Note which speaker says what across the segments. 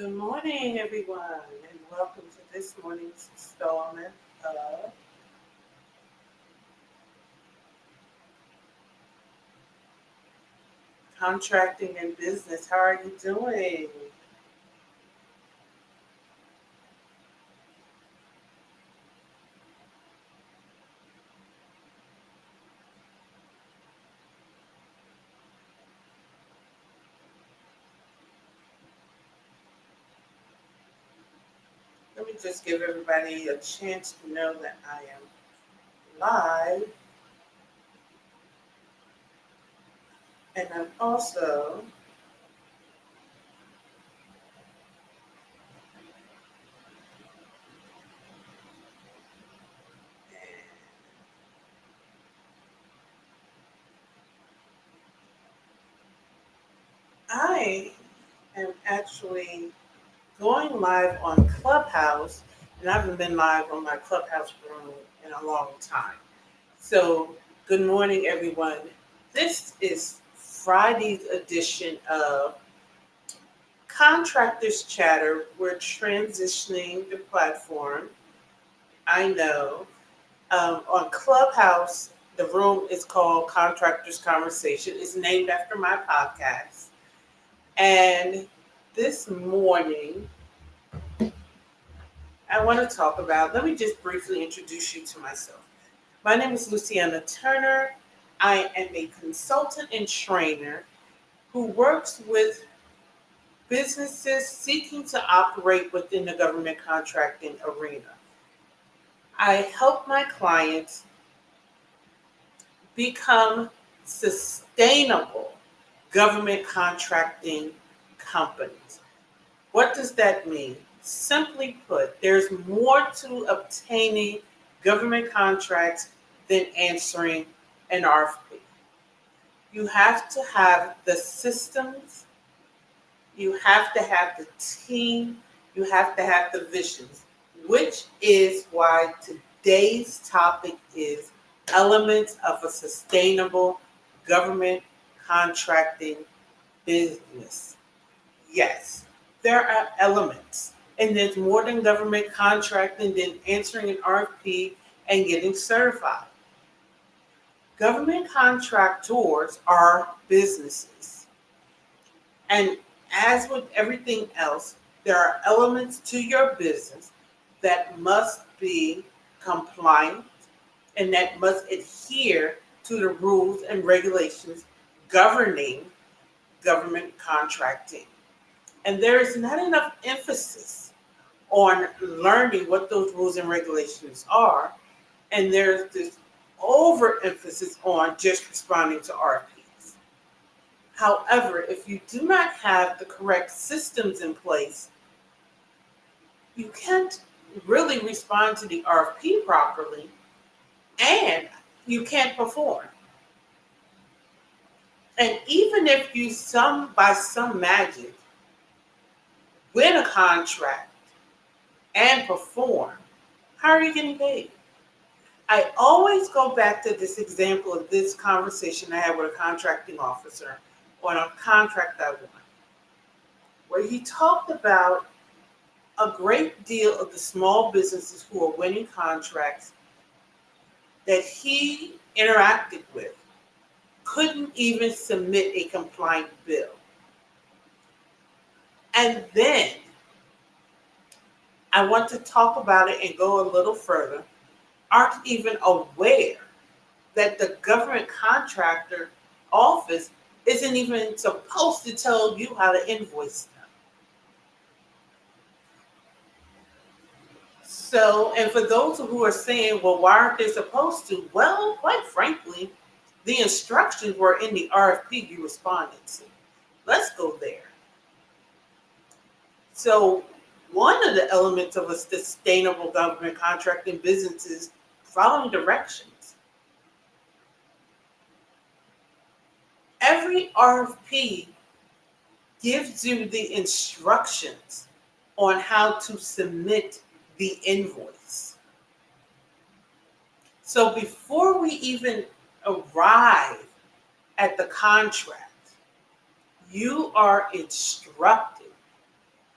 Speaker 1: Good morning, everyone, and welcome to this morning's installment of Contracting and Business. How are you doing? Let me just give everybody a chance to know that I am live, and I'm also I am actually going live on Clubhouse, and I haven't been live on my Clubhouse room in a long time. So, good morning, everyone. This is Friday's edition of Contractors Chatter. We're transitioning the platform. I know. On Clubhouse, the room is called Contractors Conversation. It's named after my podcast. And this morning, I want to talk about, let me just briefly introduce you to myself. My name is Luciana Turner. I am a consultant and trainer who works with businesses seeking to operate within the government contracting arena. I help my clients become sustainable government contracting companies. What does that mean? Simply put, there's more to obtaining government contracts than answering an RFP. You have to have the systems, you have to have the team, you have to have the visions, which is why today's topic is elements of a sustainable government contracting business. Yes, there are elements, and there's more than government contracting than answering an RFP and getting certified. Government contractors are businesses. And as with everything else, there are elements to your business that must be compliant and that must adhere to the rules and regulations governing government contracting. And there is not enough emphasis on learning what those rules and regulations are. And there's this overemphasis on just responding to RFPs. However, if you do not have the correct systems in place, you can't really respond to the RFP properly and you can't perform. And even if you by some magic win a contract and perform, how are you getting paid? I always go back to this example of this conversation I had with a contracting officer on a contract I won, where he talked about a great deal of the small businesses who are winning contracts that he interacted with couldn't even submit a compliant bill. And then I want to talk about it and go a little further, aren't even aware that the government contractor office isn't even supposed to tell you how to invoice them. So, and for those who are saying, well, why aren't they supposed to? Well, quite frankly, the instructions were in the RFP you responded to. Let's go there. So, one of the elements of a sustainable government contracting business is following directions. Every RFP gives you the instructions on how to submit the invoice. So before we even arrive at the contract, you are instructed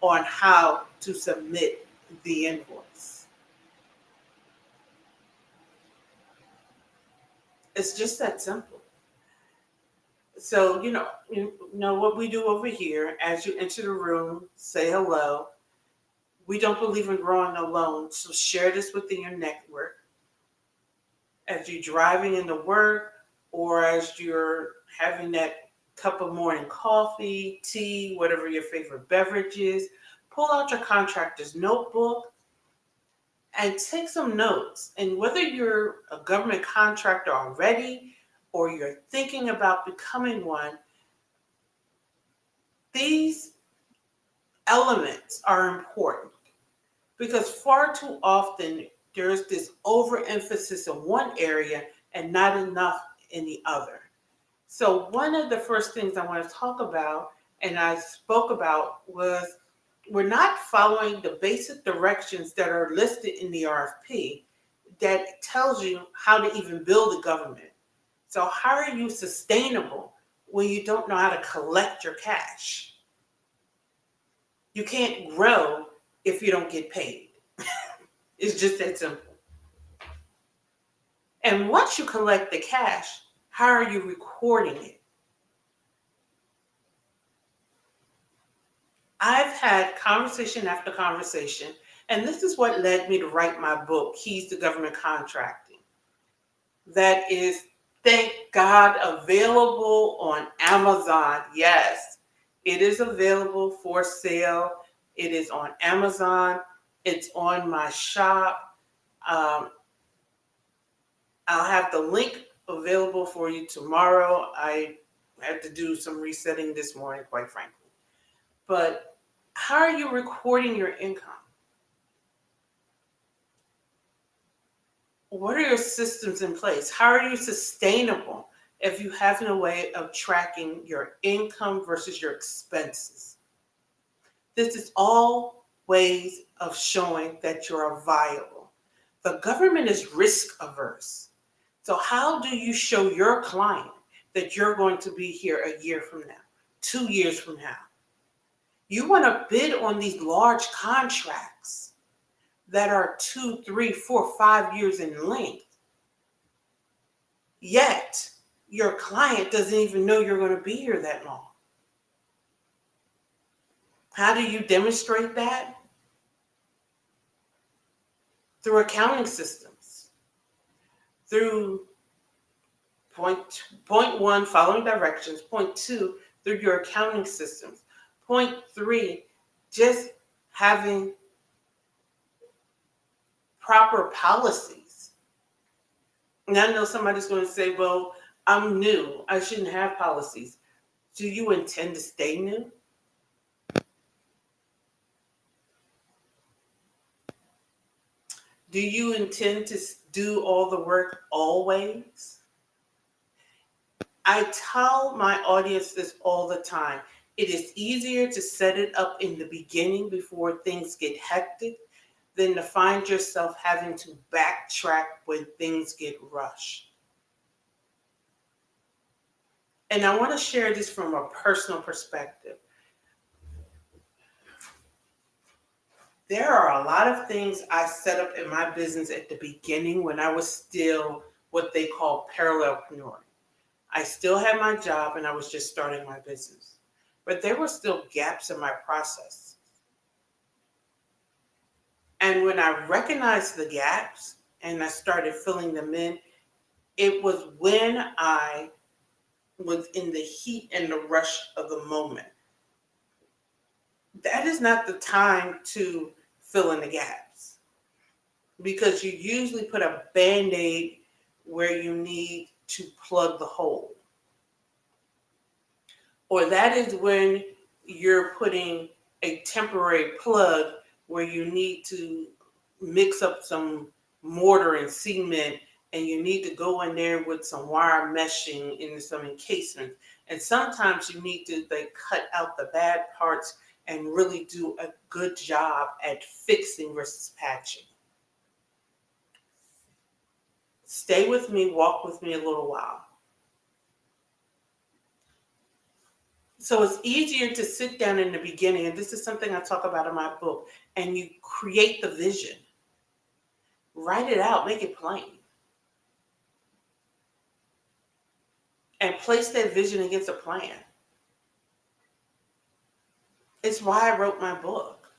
Speaker 1: on how to submit the invoice. It's just that simple. So, you know what we do over here, as you enter the room, say hello. We don't believe in growing alone, so share this within your network. As you're driving into work or as you're having that cup of morning coffee, tea, whatever your favorite beverage is, pull out your contractor's notebook and take some notes. And whether you're a government contractor already or you're thinking about becoming one, these elements are important because far too often there's this overemphasis in one area and not enough in the other. So one of the first things I want to talk about, and I spoke about, was we're not following the basic directions that are listed in the RFP that tells you how to even build a government. So how are you sustainable when you don't know how to collect your cash? You can't grow if you don't get paid. It's just that simple. And once you collect the cash, how are you recording it? I've had conversation after conversation, and this is what led me to write my book, Keys to Government Contracting. That is, thank God, available on Amazon. Yes, it is available for sale. It is on Amazon. It's on my shop. I'll have the link available for you tomorrow. I had to do some resetting this morning, quite frankly. But how are you recording your income? What are your systems in place? How are you sustainable if you have no way of tracking your income versus your expenses? This is all ways of showing that you're viable. The government is risk averse. So how do you show your client that you're going to be here a year from now, 2 years from now? You want to bid on these large contracts that are 2, 3, 4, 5 years in length. Yet, your client doesn't even know you're going to be here that long. How do you demonstrate that? Through accounting systems. Through point one, following directions. Point two, through your accounting systems. Point three, just having proper policies. And I know somebody's going to say, well, I'm new. I shouldn't have policies. Do you intend to stay new? Do you intend to do all the work always? I tell my audience this all the time. It is easier to set it up in the beginning before things get hectic than to find yourself having to backtrack when things get rushed. And I want to share this from a personal perspective. There are a lot of things I set up in my business at the beginning when I was still what they call parallelpreneur. I still had my job and I was just starting my business. But there were still gaps in my process. And when I recognized the gaps and I started filling them in, it was when I was in the heat and the rush of the moment. That is not the time to fill in the gaps because you usually put a Band-Aid where you need to plug the hole. Or that is when you're putting a temporary plug where you need to mix up some mortar and cement and you need to go in there with some wire meshing and some encasement. And sometimes you need to cut out the bad parts and really do a good job at fixing versus patching. Stay with me, walk with me a little while. So it's easier to sit down in the beginning, and this is something I talk about in my book, and you create the vision. Write it out, make it plain. And place that vision against a plan. It's why I wrote my book.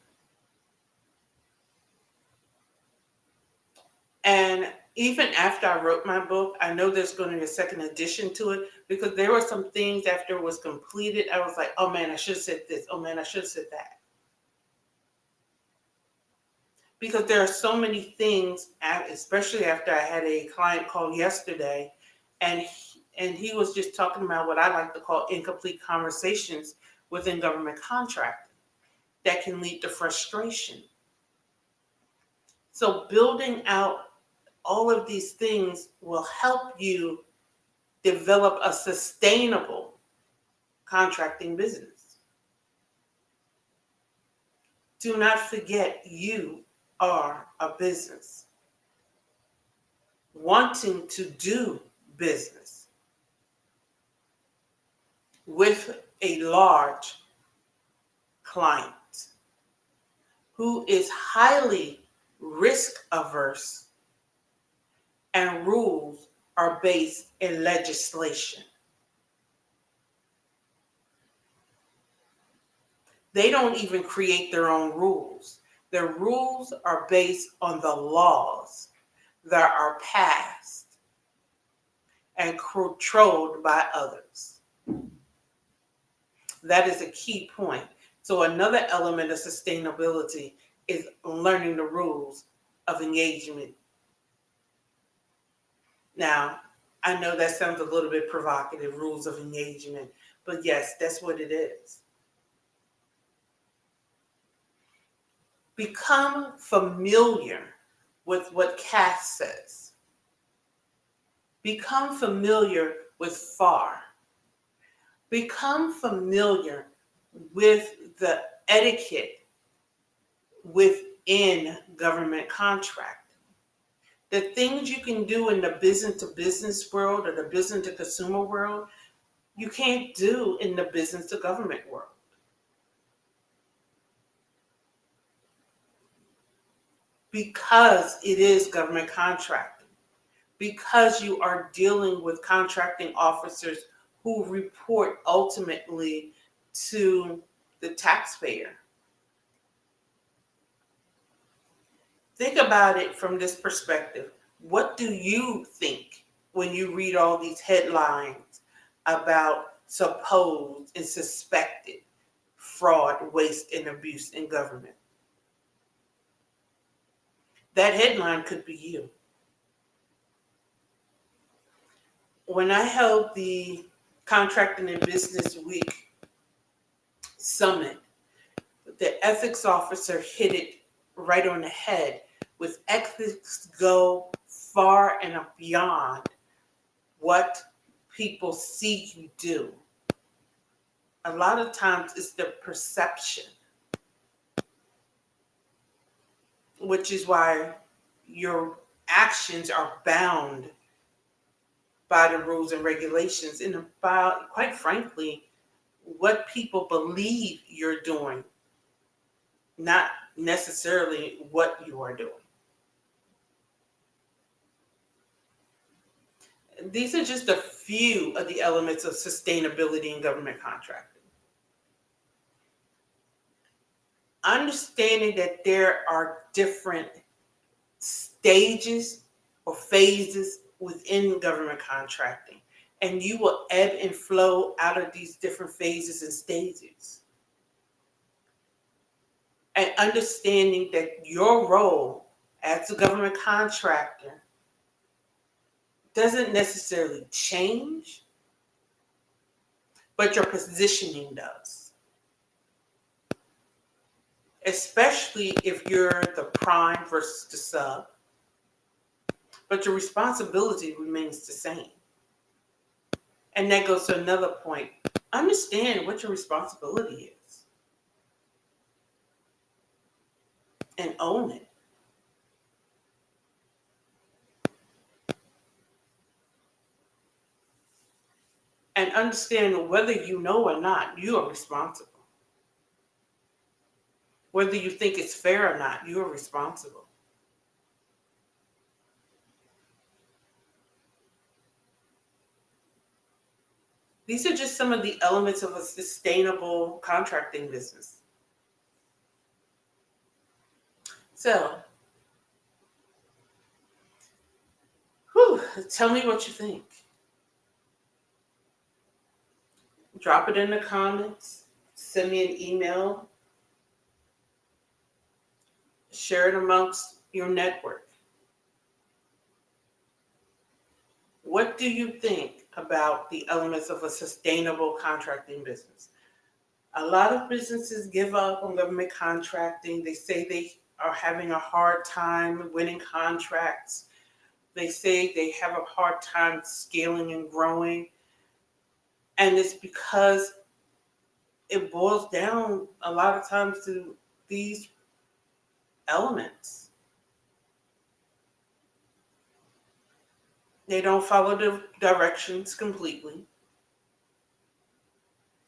Speaker 1: And even after I wrote my book, I know there's going to be a second edition to it, because there were some things after it was completed, I was like, oh man, I should have said this. Oh man, I should have said that. Because there are so many things, especially after I had a client call yesterday, and he was just talking about what I like to call incomplete conversations within government contracting that can lead to frustration. So building out all of these things will help you develop a sustainable contracting business. Do not forget, you are a business wanting to do business with a large client who is highly risk averse, and rules are based in legislation. They don't even create their own rules. Their rules are based on the laws that are passed and controlled by others. That is a key point. So another element of sustainability is learning the rules of engagement. Now, I know that sounds a little bit provocative, rules of engagement, but yes, that's what it is. Become familiar with what Cass says. Become familiar with FAR. Become familiar with the etiquette within government contracting. The things you can do in the business to business world or the business to consumer world, you can't do in the business to government world. Because it is government contracting. Because you are dealing with contracting officers who report ultimately to the taxpayer. Think about it from this perspective. What do you think when you read all these headlines about supposed and suspected fraud, waste, and abuse in government? That headline could be you. When I held the Contracting and Business Week Summit, the ethics officer hit it right on the head. With ethics go far and beyond what people see you do. A lot of times it's the perception, which is why your actions are bound by the rules and regulations, and about, quite frankly, what people believe you're doing, not necessarily what you are doing. These are just a few of the elements of sustainability in government contracting. Understanding that there are different stages or phases within government contracting, and you will ebb and flow out of these different phases and stages. And understanding that your role as a government contractor doesn't necessarily change, but your positioning does. Especially if you're the prime versus the sub, but your responsibility remains the same. And that goes to another point. Understand what your responsibility is and own it. And understand, whether you know or not, you are responsible. Whether you think it's fair or not, you are responsible. These are just some of the elements of a sustainable contracting business. So, tell me what you think. Drop it in the comments. Send me an email. Share it amongst your network. What do you think about the elements of a sustainable contracting business? A lot of businesses give up on government contracting. They say they are having a hard time winning contracts. They say they have a hard time scaling and growing. And it's because it boils down a lot of times to these elements. They don't follow the directions completely.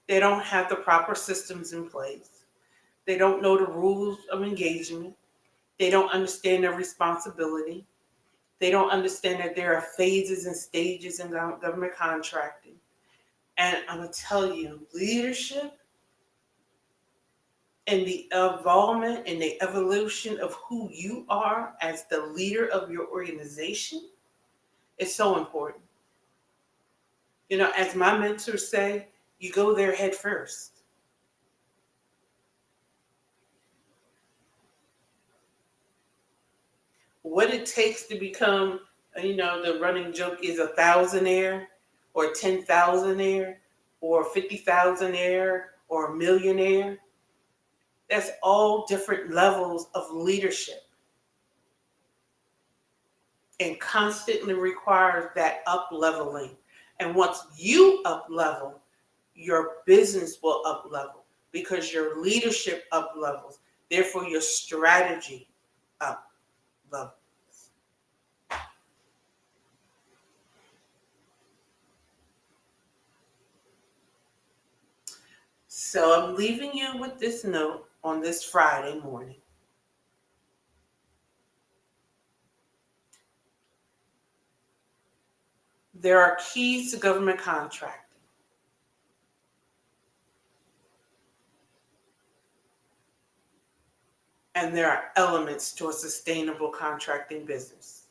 Speaker 1: They don't have the proper systems in place. They don't know the rules of engagement. They don't understand their responsibility. They don't understand that there are phases and stages in government contracting. And I'm going to tell you, leadership and the involvement and the evolution of who you are as the leader of your organization is so important. You know, as my mentors say, you go there head first. What it takes to become, the running joke is a thousandaire or 10,000aire or 50,000aire or a millionaire. That's all different levels of leadership and constantly requires that up leveling. And once you up level, your business will up level because your leadership up levels. Therefore, your strategy up levels. So I'm leaving you with this note on this Friday morning. There are keys to government contracting. And there are elements to a sustainable contracting business.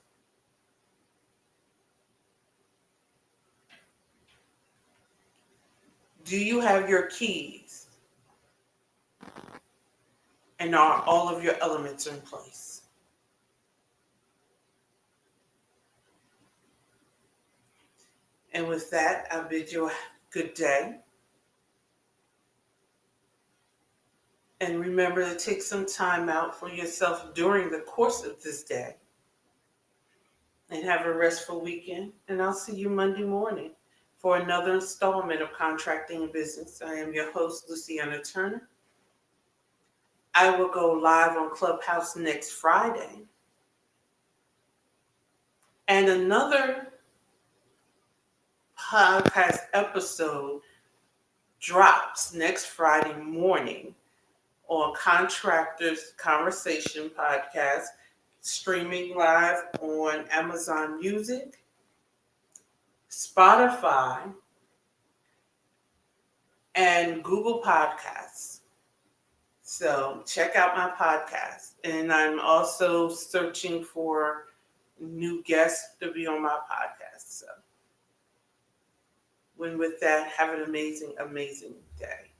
Speaker 1: Do you have your keys? And are all of your elements in place? And with that, I bid you a good day. And remember to take some time out for yourself during the course of this day. And have a restful weekend. And I'll see you Monday morning for another installment of Contracting and Business. I am your host, Luciana Turner. I will go live on Clubhouse next Friday. And another podcast episode drops next Friday morning on Contractors Conversation Podcast, streaming live on Amazon Music, Spotify, and Google Podcasts. So check out my podcast. And I'm also searching for new guests to be on my podcast. So with that, have an amazing, amazing day.